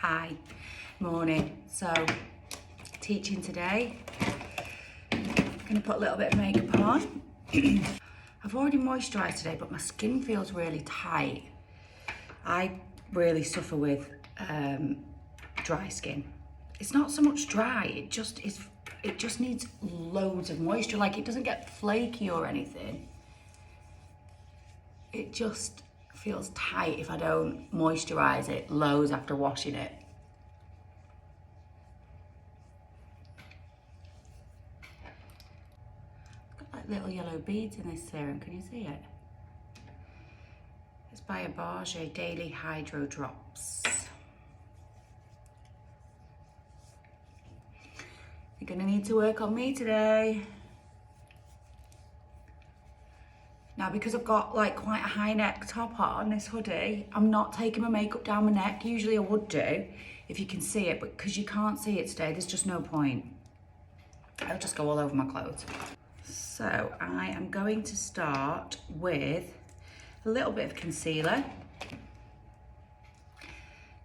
Hi, morning. So, teaching today. I'm gonna put a little bit of makeup on. I've already moisturised today, but my skin feels really tight. I really suffer with dry skin. It's not so much dry, it just needs loads of moisture. Like, it doesn't get flaky or anything. It just feels tight if I don't moisturise it loads after washing it. Got like little yellow beads in this serum, can you see it? It's by Abarge Daily Hydro Drops. You're gonna need to work on me today. Now, because I've got like quite a high neck top on this hoodie, I'm not taking my makeup down my neck. Usually I would do, if you can see it, but because you can't see it today, there's just no point. It'll just go all over my clothes. So I am going to start with a little bit of concealer.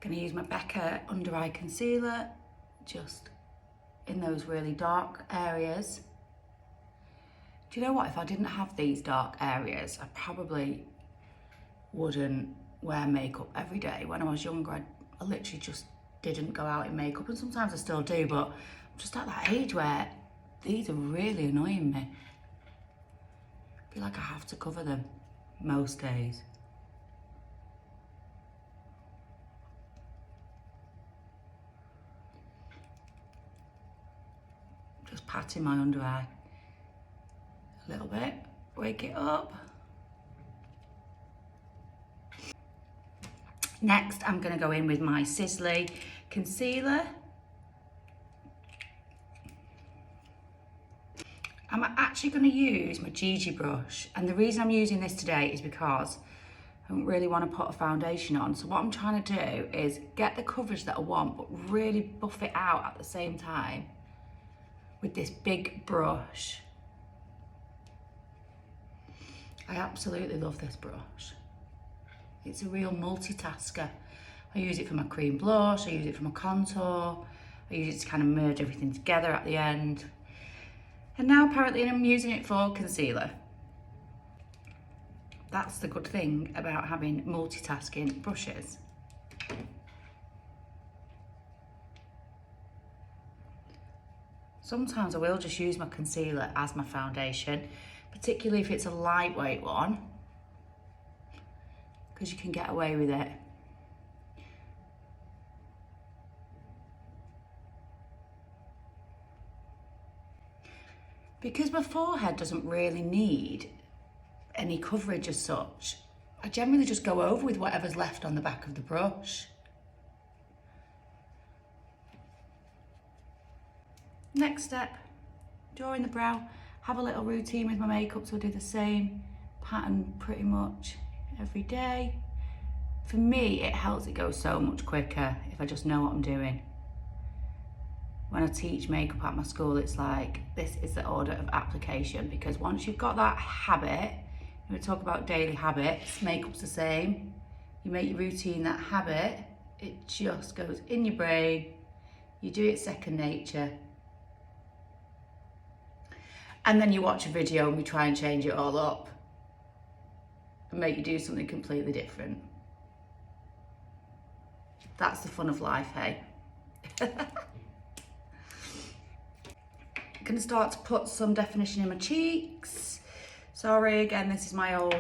Gonna use my Becca under eye concealer, just in those really dark areas. Do you know what? If I didn't have these dark areas, I probably wouldn't wear makeup every day. When I was younger, I literally just didn't go out in makeup, and sometimes I still do, but I'm just at that age where these are really annoying me. I feel like I have to cover them most days. Just patting my under eye a little bit, wake it up. Next, I'm gonna go in with my Sisley concealer. I'm actually gonna use my Gigi brush, and the reason I'm using this today is because I don't really wanna put a foundation on. So what I'm trying to do is get the coverage that I want, but really buff it out at the same time with this big brush. I absolutely love this brush. It's a real multitasker. I use it for my cream blush, I use it for my contour, I use it to kind of merge everything together at the end. And now apparently I'm using it for concealer. That's the good thing about having multitasking brushes. Sometimes I will just use my concealer as my foundation, particularly if it's a lightweight one, because you can get away with it. Because my forehead doesn't really need any coverage as such, I generally just go over with whatever's left on the back of the brush. Next step, drawing the brow. Have a little routine with my makeup, so I do the same pattern pretty much every day. For me, it helps it go so much quicker if I just know what I'm doing. When I teach makeup at my school, it's like, this is the order of application, because once you've got that habit, we talk about daily habits, makeup's the same. You make your routine that habit, it just goes in your brain, you do it second nature. And then you watch a video and we try and change it all up and make you do something completely different. That's the fun of life, hey? I'm gonna start to put some definition in my cheeks. Sorry, again, this is my old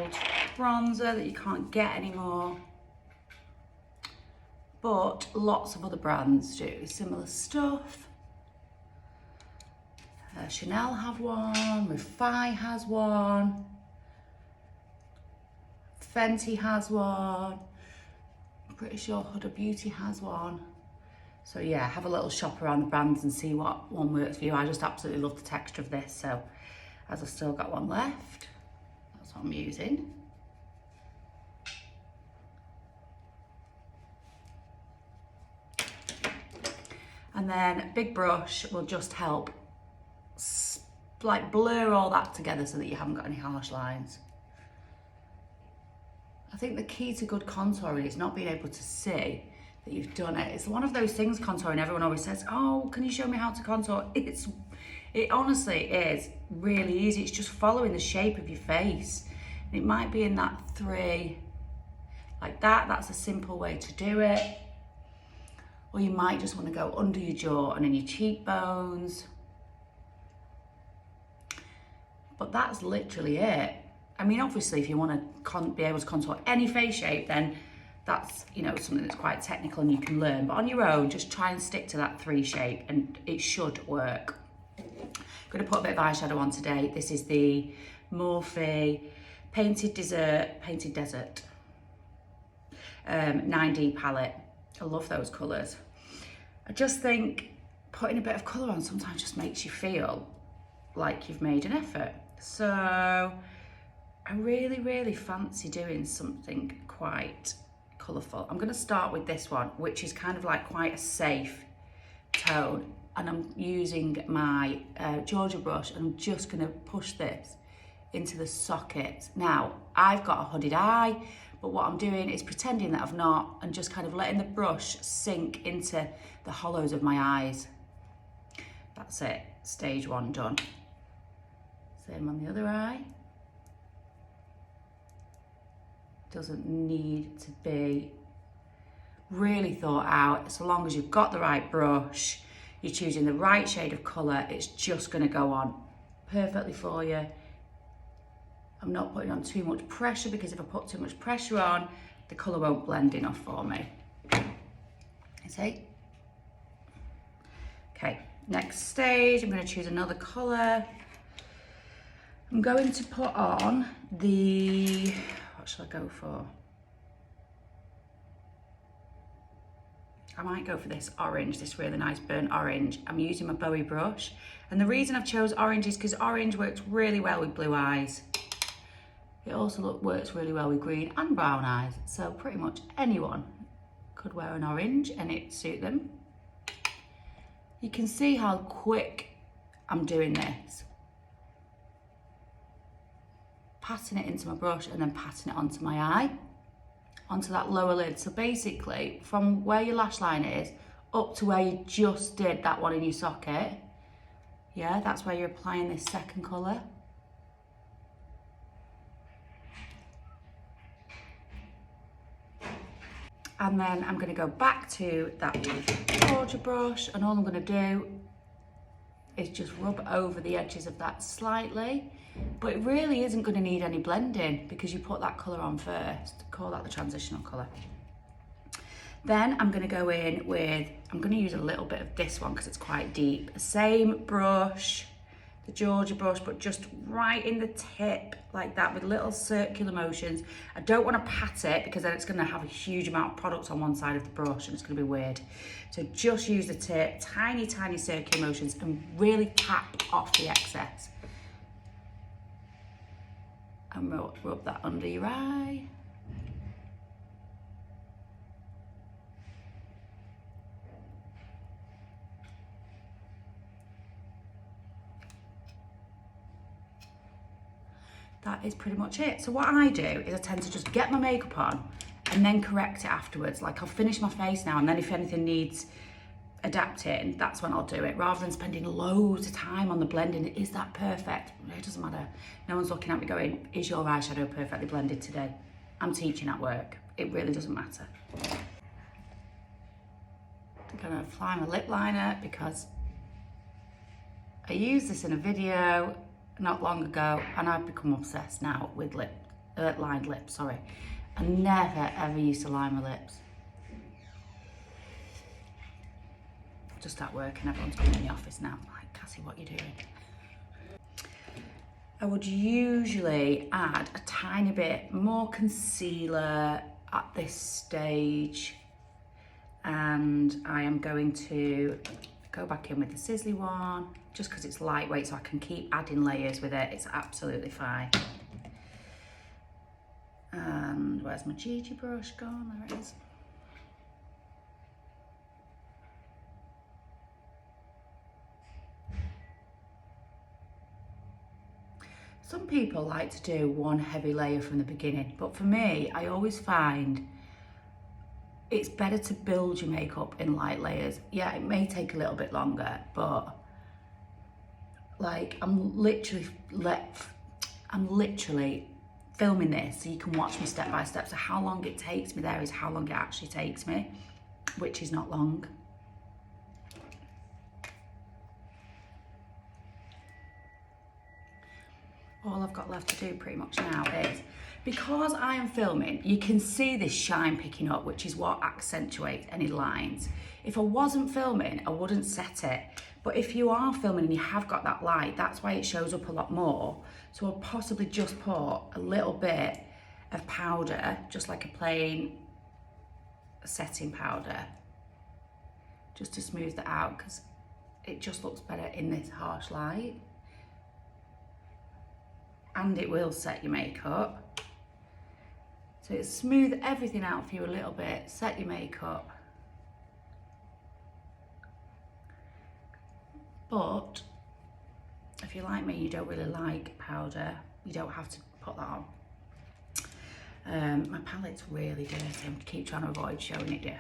bronzer that you can't get anymore. But lots of other brands do similar stuff. Chanel have one, Refi has one, Fenty has one, I'm pretty sure Huda Beauty has one. So yeah, have a little shop around the brands and see what one works for you. I just absolutely love the texture of this, so as I've still got one left, that's what I'm using. And then big brush will just help like blur all that together so that you haven't got any harsh lines. I think the key to good contouring is not being able to see that you've done it. It's one of those things, contouring, everyone always says, oh, can you show me how to contour? It honestly is really easy. It's just following the shape of your face. And it might be in that 3, like that. That's a simple way to do it. Or you might just want to go under your jaw and in your cheekbones. But that's literally it. I mean, obviously, if you want to be able to contour any face shape, then that's, you know, something that's quite technical and you can learn. But on your own, just try and stick to that 3 shape and it should work. I'm going to put a bit of eyeshadow on today. This is the Morphe Painted Desert 9D palette. I love those colours. I just think putting a bit of colour on sometimes just makes you feel like you've made an effort. So I really, really fancy doing something quite colourful. I'm going to start with this one, which is kind of like quite a safe tone. And I'm using my Georgia brush and I'm just going to push this into the socket. Now, I've got a hooded eye, but what I'm doing is pretending that I've not and just kind of letting the brush sink into the hollows of my eyes. That's it, stage 1 done. Same on the other eye. Doesn't need to be really thought out. So long as you've got the right brush, you're choosing the right shade of colour, it's just going to go on perfectly for you. I'm not putting on too much pressure because if I put too much pressure on, the colour won't blend enough for me. You see? Okay, next stage, I'm going to choose another colour. I'm going to put on the, what shall I go for? I might go for this orange, this really nice burnt orange. I'm using my Bowie brush. And the reason I've chose orange is because orange works really well with blue eyes. It also works really well with green and brown eyes. So pretty much anyone could wear an orange and it suit them. You can see how quick I'm doing this. Patting it into my brush and then patting it onto my eye, onto that lower lid. So basically, from where your lash line is, up to where you just did that one in your socket, yeah, that's where you're applying this second colour. And then I'm going to go back to that Georgia brush and all I'm going to do is just rub over the edges of that slightly. But it really isn't going to need any blending because you put that colour on first. Call that the transitional colour. Then I'm going to go in with, I'm going to use a little bit of this one because it's quite deep. Same brush, the Georgia brush, but just right in the tip like that with little circular motions. I don't want to pat it because then it's going to have a huge amount of product on one side of the brush and it's going to be weird. So just use the tip, tiny, tiny circular motions and really tap off the excess. And rub that under your eye. That is pretty much it. So what I do is I tend to just get my makeup on and then correct it afterwards. Like I'll finish my face now and then if anything needs adapting, that's when I'll do it, rather than spending loads of time on the blending. Is that perfect? It doesn't matter. No one's looking at me going, is your eyeshadow perfectly blended today? I'm teaching at work. It really doesn't matter. I'm gonna apply my lip liner because I used this in a video not long ago and I've become obsessed now with lined lips, sorry. I never ever used to line my lips. Just at work and everyone's coming in the office now. I'm like, Cassie, what are you doing? I would usually add a tiny bit more concealer at this stage. And I am going to go back in with the Sisley one, just because it's lightweight so I can keep adding layers with it. It's absolutely fine. And where's my Gigi brush gone? There it is. Some people like to do one heavy layer from the beginning, but for me, I always find it's better to build your makeup in light layers. Yeah, it may take a little bit longer, but like I'm literally filming this so you can watch me step by step. So how long it takes me there is how long it actually takes me, which is not long. All I've got left to do pretty much now is, because I am filming, you can see this shine picking up, which is what accentuates any lines. If I wasn't filming, I wouldn't set it. But if you are filming and you have got that light, that's why it shows up a lot more. So I'll possibly just put a little bit of powder, just like a plain setting powder, just to smooth that out, because it just looks better in this harsh light. And it will set your makeup. So it smooth everything out for you a little bit, set your makeup. But if you're like me, you don't really like powder, you don't have to put that on. My palette's really dirty, I keep trying to avoid showing it you.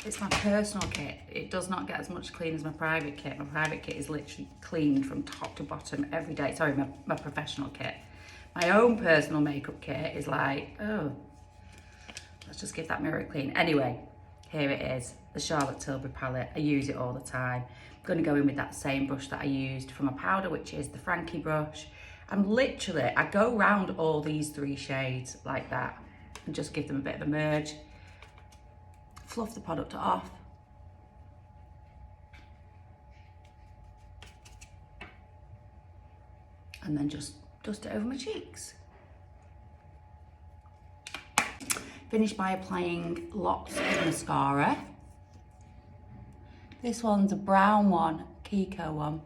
It's my personal kit. It does not get as much clean as my private kit. My private kit is literally cleaned from top to bottom every day. Sorry, my professional kit. My own personal makeup kit is like, oh, let's just give that mirror a clean. Anyway, here it is, the Charlotte Tilbury palette. I use it all the time. I'm gonna go in with that same brush that I used for my powder, which is the Frankie brush. I go round all these 3 shades like that and just give them a bit of a merge. Fluff the product off. And then just dust it over my cheeks. Finish by applying lots of mascara. This one's a brown one, Kiko one.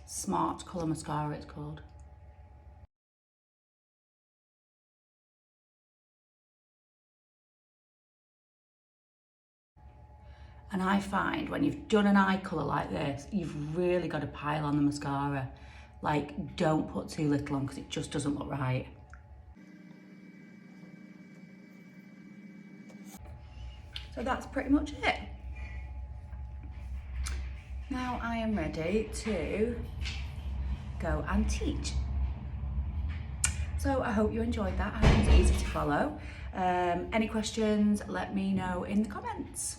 Smart Colour Mascara it's called. And I find when you've done an eye colour like this, you've really got to pile on the mascara. Like, don't put too little on because it just doesn't look right. So that's pretty much it. Now I am ready to go and teach. So I hope you enjoyed that. I hope it's easy to follow. Any questions, let me know in the comments.